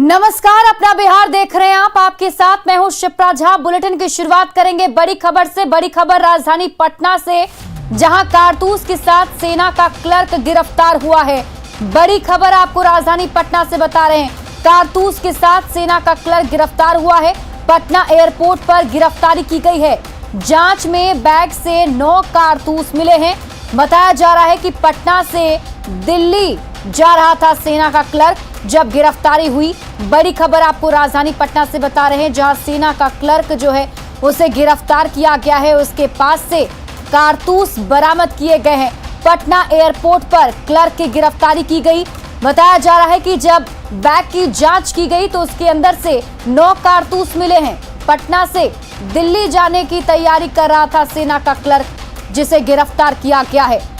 नमस्कार, अपना बिहार देख रहे हैं आप। आपके साथ मैं हूं शिप्रा झा। बुलेटिन की शुरुआत करेंगे बड़ी खबर से। बड़ी खबर राजधानी पटना से, जहां कारतूस के साथ सेना का क्लर्क गिरफ्तार हुआ है। बड़ी खबर आपको राजधानी पटना से बता रहे हैं। कारतूस के साथ सेना का क्लर्क गिरफ्तार हुआ है। पटना एयरपोर्ट पर गिरफ्तारी की गई है। जांच में बैग से 9 कारतूस मिले हैं। बताया जा रहा है कि पटना से दिल्ली जा रहा था सेना का क्लर्क जब गिरफ्तारी हुई। बड़ी खबर आपको राजधानी पटना से बता रहे हैं, जहां सेना का क्लर्क जो है उसे गिरफ्तार किया गया है। उसके पास से कारतूस बरामद किए गए हैं। पटना एयरपोर्ट पर क्लर्क की गिरफ्तारी की गई। बताया जा रहा है कि जब बैग की जांच की गई तो उसके अंदर से 9 कारतूस मिले हैं। पटना से दिल्ली जाने की तैयारी कर रहा था सेना का क्लर्क, जिसे गिरफ्तार किया गया है।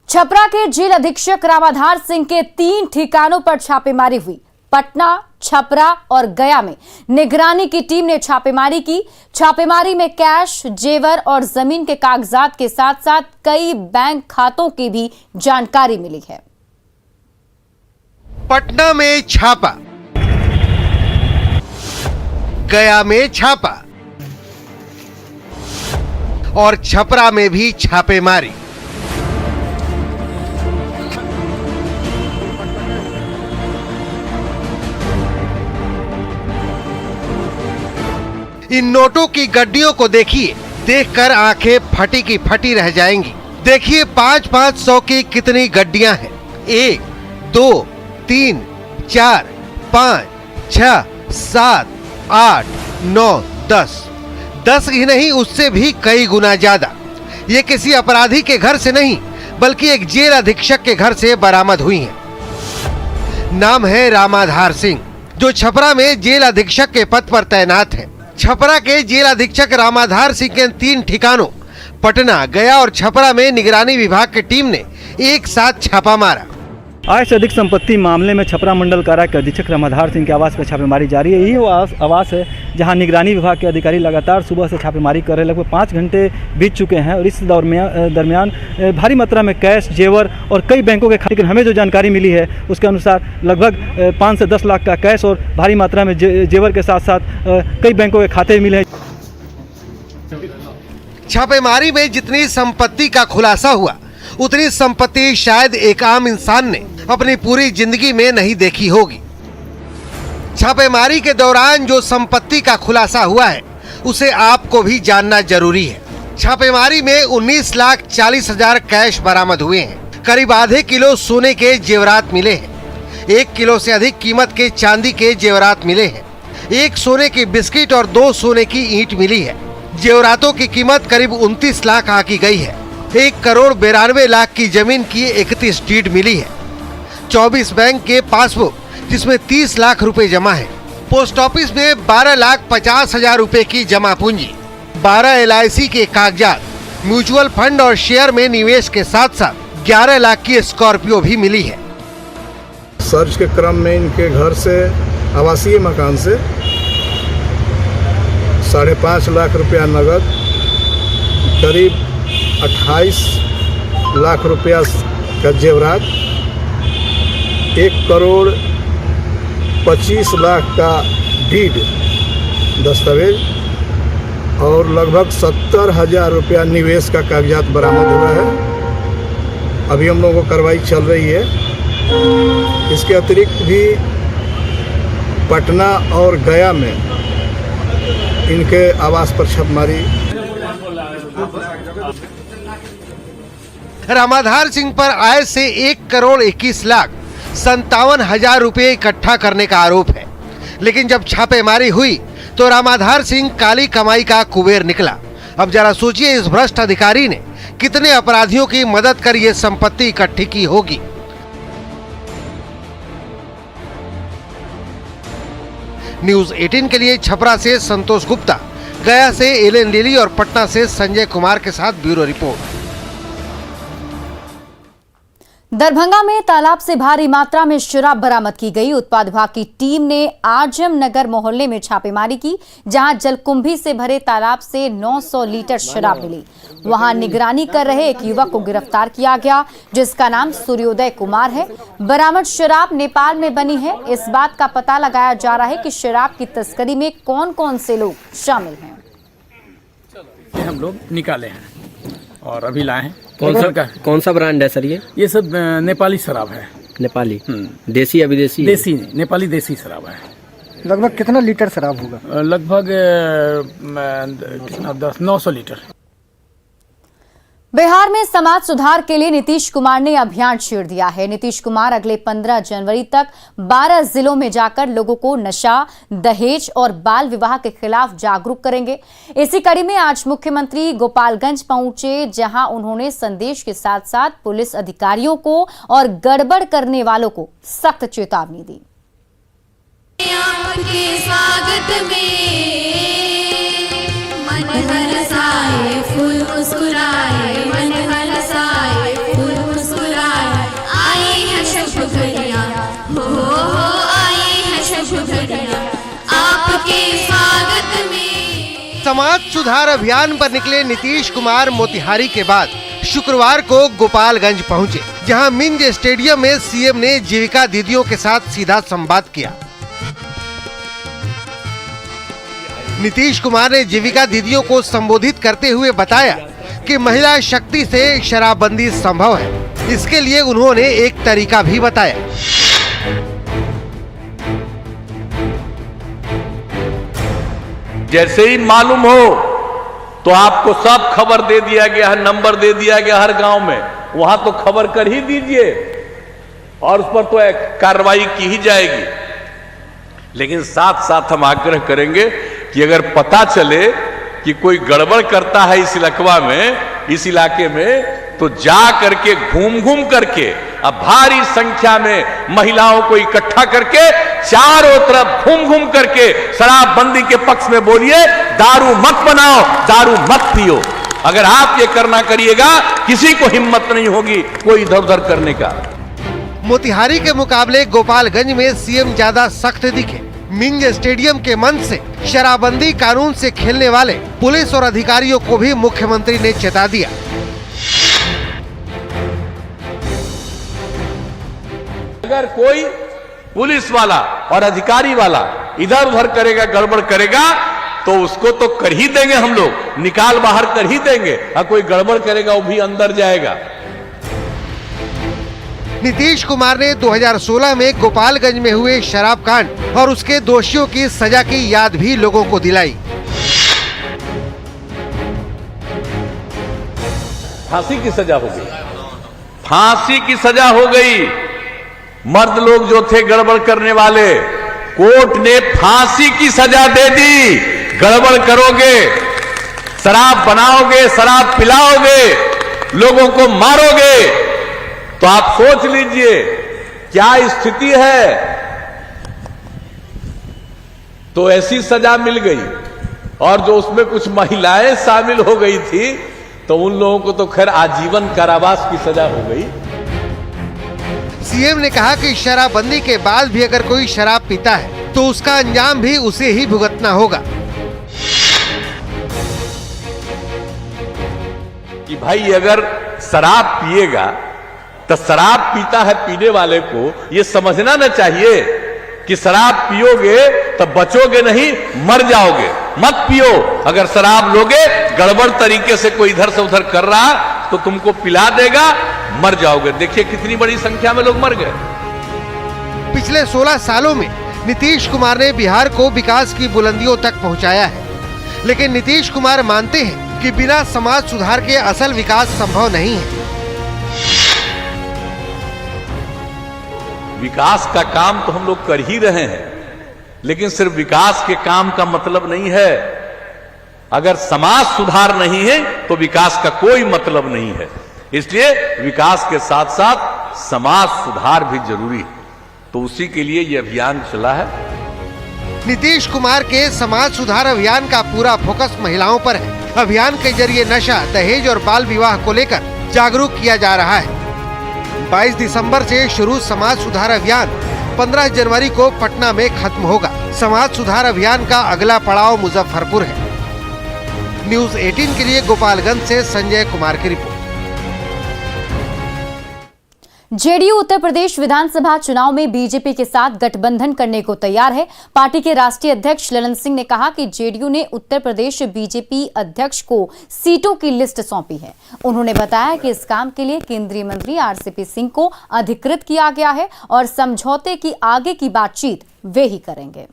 छपरा के जेल अधीक्षक रामाधार सिंह के 3 ठिकानों पर छापेमारी हुई। पटना, छपरा और गया में निगरानी की टीम ने छापेमारी की। छापेमारी में कैश, जेवर और जमीन के कागजात के साथ साथ कई बैंक खातों की भी जानकारी मिली है। पटना में छापा, गया में छापा और छपरा में भी छापेमारी। इन नोटों की गड्डियों को देखिए, देखकर आंखें फटी की फटी रह जाएंगी। देखिए 5-500 की कितनी गड्डियां हैं। 1, 2, 3, 4, 5, 6, 7, 8, 9, 10 ही नहीं, उससे भी कई गुना ज्यादा। ये किसी अपराधी के घर से नहीं, बल्कि एक जेल अधीक्षक के घर से बरामद हुई हैं। नाम है रामाधार सिंह, जो छपरा में जेल अधीक्षक के पद पर तैनात है। छपरा के जेल अधीक्षक रामाधार सिंह के 3 ठिकानों पटना, गया और छपरा में निगरानी विभाग की टीम ने एक साथ छापा मारा। आय से अधिक संपत्ति मामले में छपरा मंडल कारा के अधीक्षक रामाधार सिंह के आवास पर छापेमारी जारी है। यही वो आवास है जहां निगरानी विभाग के अधिकारी लगातार सुबह से छापेमारी कर रहे हैं। लगभग 5 घंटे बीत चुके हैं और इस दरमियान भारी मात्रा में कैश, जेवर और कई बैंकों के खाते। लेकिन हमें जो जानकारी मिली है उसके अनुसार लगभग 5 से 10 लाख का कैश और भारी मात्रा में जेवर के साथ साथ कई बैंकों के खाते मिले हैं। छापेमारी में जितनी संपत्ति का खुलासा हुआ, उतनी संपत्ति शायद एक आम इंसान ने अपनी पूरी जिंदगी में नहीं देखी होगी। छापेमारी के दौरान जो संपत्ति का खुलासा हुआ है, उसे आपको भी जानना जरूरी है। छापेमारी में 19,40,000 कैश बरामद हुए हैं। करीब आधे किलो सोने के जेवरात मिले हैं। 1 किलो से अधिक कीमत के चांदी के जेवरात मिले हैं। 1 सोने की बिस्किट और 2 सोने की ईंट मिली है। जेवरातों की कीमत करीब 29 लाख आंकी गई है। 1,92,00,000 की जमीन की 31 डीड मिली है। 24 बैंक के पासबुक, जिसमें 30 लाख रुपए जमा है। पोस्ट ऑफिस में 12,50,000 रुपए की जमा पूंजी, 12 LIC के कागजात, म्यूचुअल फंड और शेयर में निवेश के साथ साथ 11 लाख की स्कॉर्पियो भी मिली है। सर्च के क्रम में इनके घर से, आवासीय मकान से 5.5 लाख रुपया नगद, करीब 28 लाख रुपया का जेवरात, 1,25,00,000 का डीड दस्तावेज और लगभग 70,000 रुपया निवेश का कागजात बरामद हुआ है। अभी हम लोगों को कार्रवाई चल रही है। इसके अतिरिक्त भी पटना और गया में इनके आवास पर छापेमारी। रामाधार सिंह पर आय से 1,21,57,000 रुपए इकट्ठा करने का आरोप है। लेकिन जब छापेमारी हुई तो रामाधार सिंह काली कमाई का कुबेर निकला। अब जरा सोचिए, इस भ्रष्ट अधिकारी ने कितने अपराधियों की मदद कर ये संपत्ति इकट्ठी की होगी। न्यूज़ 18 के लिए छपरा से संतोष गुप्ता, गया से एलेन लिली और पटना से संजय कुमार के साथ ब्यूरो रिपोर्ट। दरभंगा में तालाब से भारी मात्रा में शराब बरामद की गई। उत्पाद विभाग की टीम ने आजम नगर मोहल्ले में छापेमारी की, जहां जलकुंभी से भरे तालाब से 900 लीटर शराब मिली। वहां निगरानी कर रहे एक युवक को गिरफ्तार किया गया, जिसका नाम सूर्योदय कुमार है। बरामद शराब नेपाल में बनी है। इस बात का पता लगाया जा रहा है कि शराब की तस्करी में कौन कौन से लोग शामिल हैं। ये हम लोग निकाले हैं और अभी लाए हैं। कौन सा ब्रांड है सर? ये सब नेपाली शराब है। नेपाली देसी या विदेशी? देसी नहीं, नेपाली देसी शराब है। लगभग कितना लीटर शराब होगा? लगभग 900 लीटर। बिहार में समाज सुधार के लिए नीतीश कुमार ने अभियान छेड़ दिया है। नीतीश कुमार अगले 15 जनवरी तक 12 जिलों में जाकर लोगों को नशा, दहेज और बाल विवाह के खिलाफ जागरूक करेंगे। इसी कड़ी में आज मुख्यमंत्री गोपालगंज पहुंचे, जहां उन्होंने संदेश के साथ साथ पुलिस अधिकारियों को और गड़बड़ करने वालों को सख्त चेतावनी दी। आपके स्वागत में मन हरसाए फूल मुस्कुराए, मन हरसाए फूल मुस्कुराए, आए हैं शुभ घड़ियां, हो आए हैं शुभ घड़ियां आपके स्वागत में। समाज सुधार अभियान पर निकले नीतीश कुमार मोतिहारी के बाद शुक्रवार को गोपालगंज पहुंचे, जहां मिंज स्टेडियम में सीएम ने जीविका दीदियों के साथ सीधा संवाद किया। नीतीश कुमार ने जीविका दीदियों को संबोधित करते हुए बताया कि महिला शक्ति से शराबबंदी संभव है। इसके लिए उन्होंने एक तरीका भी बताया। जैसे ही मालूम हो तो आपको सब खबर दे दिया गया है, नंबर दे दिया गया हर गांव में, वहां तो खबर कर ही दीजिए और उस पर तो कार्रवाई की ही जाएगी। लेकिन साथ साथ हम आग्रह करेंगे कि अगर पता चले कि कोई गड़बड़ करता है इस इलाके में, तो जा करके घूम करके अब भारी संख्या में महिलाओं को इकट्ठा करके चारों तरफ घूम करके शराबबंदी के पक्ष में बोलिए, दारू मत बनाओ, दारू मत पियो। अगर आप ये करना करिएगा, किसी को हिम्मत नहीं होगी कोई इधर उधर करने का। मोतिहारी के मुकाबले गोपालगंज में सीएम ज्यादा सख्त दिखे। मिंज स्टेडियम के मंच से शराबबंदी कानून से खेलने वाले पुलिस और अधिकारियों को भी मुख्यमंत्री ने चेता दिया। अगर कोई पुलिस वाला और अधिकारी वाला इधर उधर करेगा, गड़बड़ करेगा, तो उसको तो कर ही देंगे हम लोग, निकाल बाहर कर ही देंगे। और कोई गड़बड़ करेगा वो भी अंदर जाएगा। नीतीश कुमार ने 2016 में गोपालगंज में हुए शराब कांड और उसके दोषियों की सजा की याद भी लोगों को दिलाई। फांसी की सजा हो गई, फांसी की सजा हो गई। मर्द लोग जो थे गड़बड़ करने वाले, कोर्ट ने फांसी की सजा दे दी। गड़बड़ करोगे, शराब बनाओगे, शराब पिलाओगे, लोगों को मारोगे, तो आप सोच लीजिए क्या स्थिति है। तो ऐसी सजा मिल गई। और जो उसमें कुछ महिलाएं शामिल हो गई थी, तो उन लोगों को तो खैर आजीवन कारावास की सजा हो गई। सीएम ने कहा कि शराबबंदी के बाद भी अगर कोई शराब पीता है तो उसका अंजाम भी उसे ही भुगतना होगा। कि भाई अगर शराब पिएगा तो शराब पीता है, पीने वाले को ये समझना न चाहिए कि शराब पियोगे तो बचोगे नहीं, मर जाओगे। मत पियो। अगर शराब लोगे, गड़बड़ तरीके से कोई इधर से उधर कर रहा तो तुमको पिला देगा, मर जाओगे। देखिए कितनी बड़ी संख्या में लोग मर गए। पिछले 16 सालों में नीतीश कुमार ने बिहार को विकास की बुलंदियों तक पहुंचाया है, लेकिन नीतीश कुमार मानते हैं कि बिना समाज सुधार के असल विकास संभव नहीं है। विकास का काम तो हम लोग कर ही रहे हैं, लेकिन सिर्फ विकास के काम का मतलब नहीं है। अगर समाज सुधार नहीं है तो विकास का कोई मतलब नहीं है। इसलिए विकास के साथ साथ समाज सुधार भी जरूरी है। तो उसी के लिए ये अभियान चला है। नीतीश कुमार के समाज सुधार अभियान का पूरा फोकस महिलाओं पर है। अभियान के जरिए नशा, दहेज और बाल विवाह को लेकर जागरूक किया जा रहा है। 22 दिसंबर से शुरू समाज सुधार अभियान 15 जनवरी को पटना में खत्म होगा। समाज सुधार अभियान का अगला पड़ाव मुजफ्फरपुर है। न्यूज 18 के लिए गोपालगंज से संजय कुमार की रिपोर्ट। जेडीयू उत्तर प्रदेश विधानसभा चुनाव में बीजेपी के साथ गठबंधन करने को तैयार है। पार्टी के राष्ट्रीय अध्यक्ष ललन सिंह ने कहा कि जेडीयू ने उत्तर प्रदेश बीजेपी अध्यक्ष को सीटों की लिस्ट सौंपी है। उन्होंने बताया कि इस काम के लिए केंद्रीय मंत्री आरसीपी सिंह को अधिकृत किया गया है और समझौते की आगे की बातचीत वे ही करेंगे।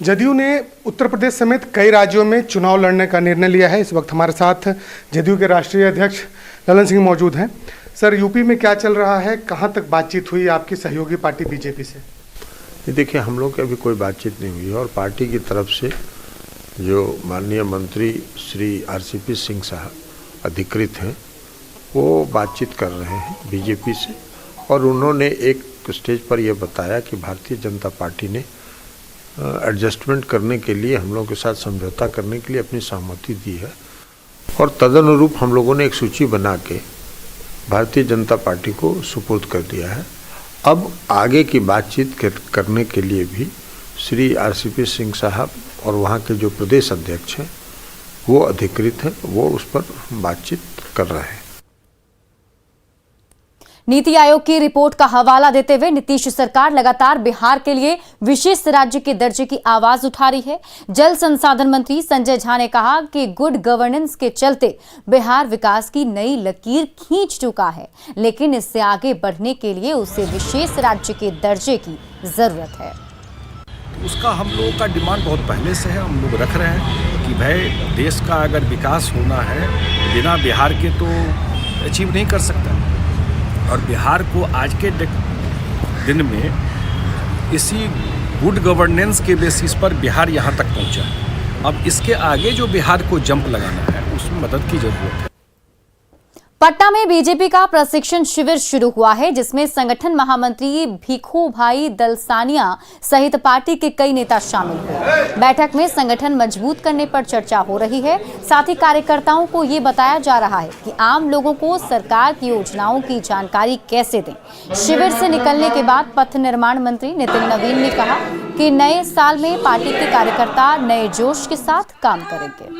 जदयू ने उत्तर प्रदेश समेत कई राज्यों में चुनाव लड़ने का निर्णय लिया है। इस वक्त हमारे साथ जदयू के राष्ट्रीय अध्यक्ष ललन सिंह मौजूद हैं। सर, यूपी में क्या चल रहा है, कहां तक बातचीत हुई आपकी सहयोगी पार्टी बीजेपी से? देखिए, हम लोग की अभी कोई बातचीत नहीं हुई है और पार्टी की तरफ से जो माननीय मंत्री श्री आरसीपी सिंह साहब अधिकृत हैं वो बातचीत कर रहे हैं बीजेपी से और उन्होंने एक स्टेज पर यह बताया कि भारतीय जनता पार्टी ने एडजस्टमेंट करने के लिए, हम लोगों के साथ समझौता करने के लिए अपनी सहमति दी है और तदनुरूप हम लोगों ने एक सूची बना के भारतीय जनता पार्टी को सुपुर्द कर दिया है। अब आगे की बातचीत करने के लिए भी श्री आरसीपी सिंह साहब और वहाँ के जो प्रदेश अध्यक्ष हैं वो अधिकृत हैं, वो उस पर बातचीत कर रहे हैं। नीति आयोग की रिपोर्ट का हवाला देते हुए नीतीश सरकार लगातार बिहार के लिए विशेष राज्य के दर्जे की आवाज उठा रही है। जल संसाधन मंत्री संजय झा ने कहा कि गुड गवर्नेंस के चलते बिहार विकास की नई लकीर खींच चुका है, लेकिन इससे आगे बढ़ने के लिए उसे विशेष राज्य के दर्जे की जरूरत है। उसका हम लोगों का डिमांड बहुत पहले से है। हम लोग रख रहे हैं कि भाई देश का अगर विकास होना है बिना बिहार के तो अचीव नहीं कर सकता और बिहार को आज के दिन में इसी गुड गवर्नेंस के बेसिस पर बिहार यहाँ तक पहुँचा है। अब इसके आगे जो बिहार को जंप लगाना है उसमें मदद की जरूरत है। पटना में बीजेपी का प्रशिक्षण शिविर शुरू हुआ है, जिसमें संगठन महामंत्री भिखू भाई दलसानिया सहित पार्टी के कई नेता शामिल हुए। बैठक में संगठन मजबूत करने पर चर्चा हो रही है। साथ ही कार्यकर्ताओं को ये बताया जा रहा है कि आम लोगों को सरकार की योजनाओं की जानकारी कैसे दें। शिविर से निकलने के बाद पथ निर्माण मंत्री नितिन नवीन ने कहा कि नए साल में पार्टी के कार्यकर्ता नए जोश के साथ काम करेंगे।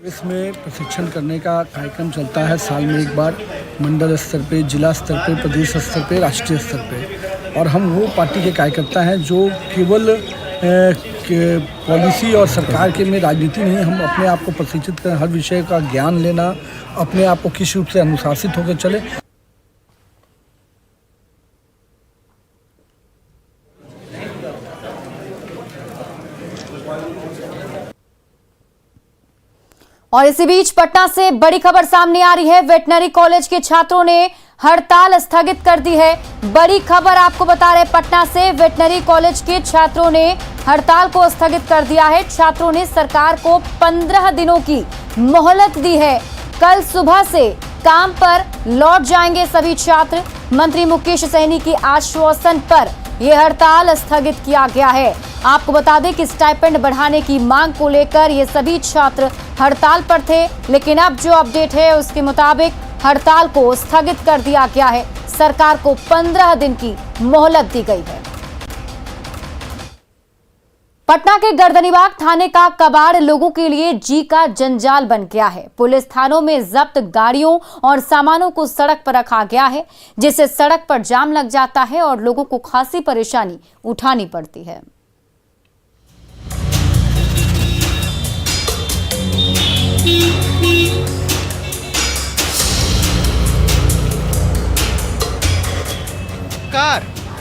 इसमें प्रशिक्षण करने का कार्यक्रम चलता है साल में एक बार, मंडल स्तर पे, जिला स्तर पे, प्रदेश स्तर पे, राष्ट्रीय स्तर पे। और हम वो पार्टी के कार्यकर्ता हैं जो केवल पॉलिसी और सरकार के में राजनीति नहीं, हम अपने आप को प्रशिक्षित करें, हर विषय का ज्ञान लेना, अपने आप को किस रूप से अनुशासित होकर चले। और इसी बीच पटना से बड़ी खबर सामने आ रही है। वेटनरी कॉलेज के छात्रों ने हड़ताल स्थगित कर दी है। बड़ी खबर आपको बता रहे पटना से, वेटनरी कॉलेज के छात्रों ने हड़ताल को स्थगित कर दिया है। छात्रों ने सरकार को 15 दिनों की मोहलत दी है। कल सुबह से काम पर लौट जाएंगे सभी छात्र। मंत्री मुकेश सहनी के आश्वासन पर यह हड़ताल स्थगित किया गया है। आपको बता दें कि स्टाइपेंड बढ़ाने की मांग को लेकर ये सभी छात्र हड़ताल पर थे, लेकिन अब जो अपडेट है उसके मुताबिक हड़ताल को स्थगित कर दिया गया है। सरकार को 15 दिन की मोहलत दी गई है। पटना के गर्दनीबाग थाने का कबाड़ लोगों के लिए जी का जंजाल बन गया है। पुलिस थानों में जब्त गाड़ियों और सामानों को सड़क पर रखा गया है, जिससे सड़क पर जाम लग जाता है और लोगों को खासी परेशानी उठानी पड़ती है।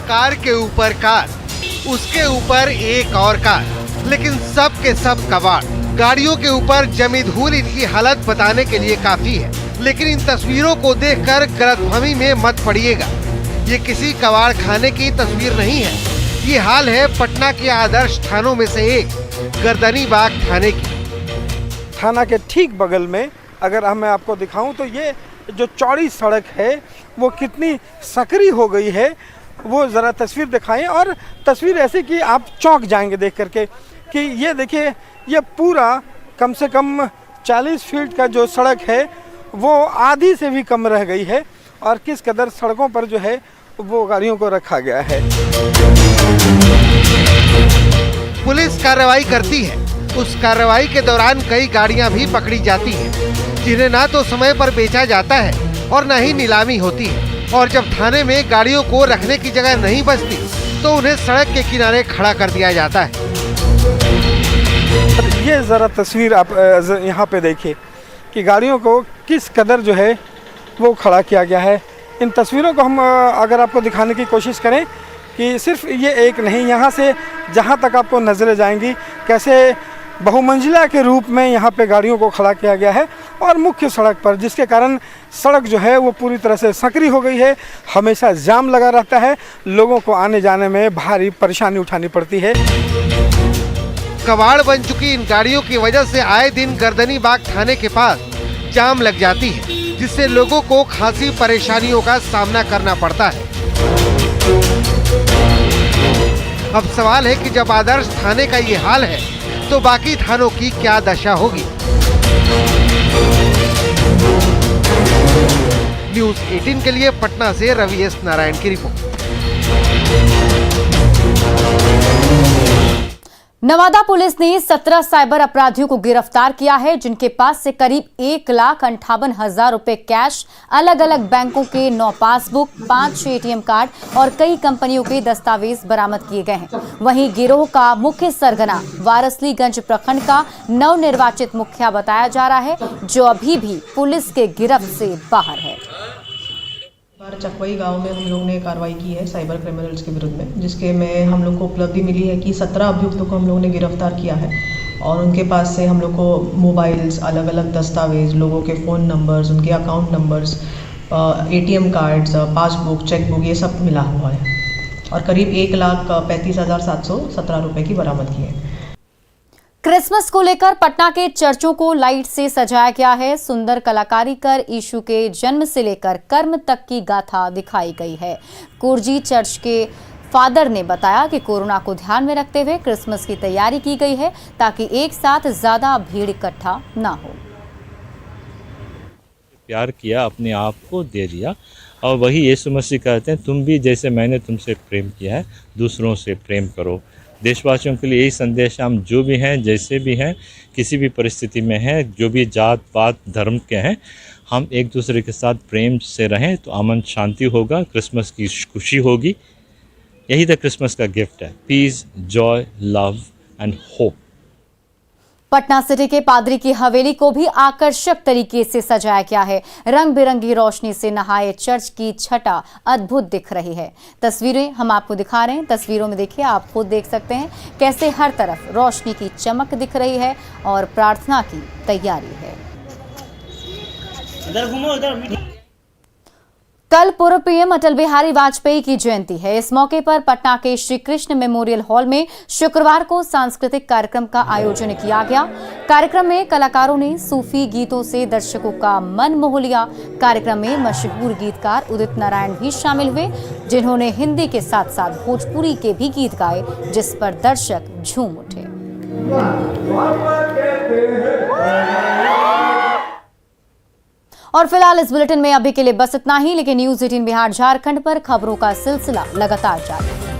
कार के ऊपर कार, उसके ऊपर एक और कार, लेकिन सब के सब कबाड़। गाड़ियों के ऊपर जमी धूल इनकी हालत बताने के लिए काफी है, लेकिन इन तस्वीरों को देखकर गलतफहमी में मत पड़िएगा। ये किसी कबाड़ खाने की तस्वीर नहीं है। ये हाल है पटना के आदर्श थानों में से एक गर्दनीबाग थाने की। थाना के ठीक बगल में अगर मैं आपको दिखाऊं तो ये जो चौड़ी सड़क है वो कितनी सकरी हो गई है, वो ज़रा तस्वीर दिखाएं। और तस्वीर ऐसी कि आप चौंक जाएंगे देख करके कि ये देखिए, ये पूरा कम से कम 40 फीट का जो सड़क है वो आधी से भी कम रह गई है और किस कदर सड़कों पर जो है वो गाड़ियों को रखा गया है। पुलिस कार्रवाई करती है, उस कार्रवाई के दौरान कई गाड़ियां भी पकड़ी जाती हैं, जिन्हें ना तो समय पर बेचा जाता है और न ही नीलामी होती है। और जब थाने में गाड़ियों को रखने की जगह नहीं बचती तो उन्हें सड़क के किनारे खड़ा कर दिया जाता है। ये ज़रा तस्वीर आप यहाँ पे देखिए कि गाड़ियों को किस कदर जो है वो खड़ा किया गया है। इन तस्वीरों को हम अगर आपको दिखाने की कोशिश करें कि सिर्फ ये एक नहीं, यहाँ से जहाँ तक आपको नज़रें जाएंगी कैसे बहुमंजिला के रूप में यहाँ पे गाड़ियों को खड़ा किया गया है और मुख्य सड़क पर, जिसके कारण सड़क जो है वो पूरी तरह से संकरी हो गई है। हमेशा जाम लगा रहता है, लोगों को आने जाने में भारी परेशानी उठानी पड़ती है। कबाड़ बन चुकी इन गाड़ियों की वजह से आए दिन गर्दनी बाग थाने के पास जाम लग जाती है, जिससे लोगों को खासी परेशानियों का सामना करना पड़ता है। अब सवाल है कि जब आदर्श थाने का ये हाल है तो बाकी थानों की क्या दशा होगी। न्यूज़ 18 के लिए पटना से रवि एस नारायण की रिपोर्ट। नवादा पुलिस ने 17 साइबर अपराधियों को गिरफ्तार किया है, जिनके पास से करीब 1,58,000 रुपए कैश, अलग अलग बैंकों के 9 पासबुक, 5 एटीएम कार्ड और कई कंपनियों के दस्तावेज बरामद किए गए हैं। वहीं गिरोह का मुख्य सरगना वारसलीगंज प्रखंड का नवनिर्वाचित मुखिया बताया जा रहा है, जो अभी भी पुलिस के गिरफ्त से बाहर है। चकवई गांव में हम लोग ने कार्रवाई की है साइबर क्रिमिनल्स के विरुद्ध में, जिसके में हम लोग को उपलब्धि मिली है कि 17 अभियुक्तों को हम लोग ने गिरफ्तार किया है और उनके पास से हम लोग को मोबाइल्स, अलग अलग दस्तावेज, लोगों के फ़ोन नंबर्स, उनके account numbers, ATM cards, passbook, chequebook, ये सब मिला हुआ है और करीब 1,35,717 रुपये की बरामद की है। क्रिसमस को लेकर पटना के चर्चों को लाइट से सजाया गया है। सुंदर कलाकारी कर यीशु के जन्म से लेकर कर्म तक की गाथा दिखाई गई है। कुर्जी चर्च के फादर ने बताया कि कोरोना को ध्यान में रखते हुए क्रिसमस की तैयारी की गई है ताकि एक साथ ज्यादा भीड़ इकट्ठा ना हो। प्यार किया, अपने आप को दे दिया और वही यीशु मसीह कहते हैं, तुम भी जैसे मैंने तुमसे प्रेम किया है दूसरों से प्रेम करो। देशवासियों के लिए यही संदेश, हम जो भी हैं, जैसे भी हैं, किसी भी परिस्थिति में हैं, जो भी जात पात धर्म के हैं, हम एक दूसरे के साथ प्रेम से रहें तो अमन शांति होगा, क्रिसमस की खुशी होगी। यही तो क्रिसमस का गिफ्ट है, peace, joy, love and hope. Patna city के पादरी की हवेली को भी आकर्षक तरीके से सजाया गया है। रंग बिरंगी रोशनी से नहाए चर्च की छटा अद्भुत दिख रही है। तस्वीरें हम आपको दिखा रहे हैं, तस्वीरों में देखिए, आप खुद देख सकते हैं कैसे हर तरफ रोशनी की चमक दिख रही है और प्रार्थना की तैयारी है। इधर घूमो, इधर। कल पूर्व पीएम अटल बिहारी वाजपेयी की जयंती है। इस मौके पर पटना के श्री कृष्ण मेमोरियल हॉल में शुक्रवार को सांस्कृतिक कार्यक्रम का आयोजन किया गया। कार्यक्रम में कलाकारों ने सूफी गीतों से दर्शकों का मन मोह लिया। कार्यक्रम में मशहूर गीतकार उदित नारायण भी शामिल हुए, जिन्होंने हिंदी के साथ साथ भोजपुरी के भी गीत गाए, जिस पर दर्शक झूम उठे। और फिलहाल इस बुलेटिन में अभी के लिए बस इतना ही, लेकिन न्यूज़ 18 बिहार झारखंड पर खबरों का सिलसिला लगातार जारी है।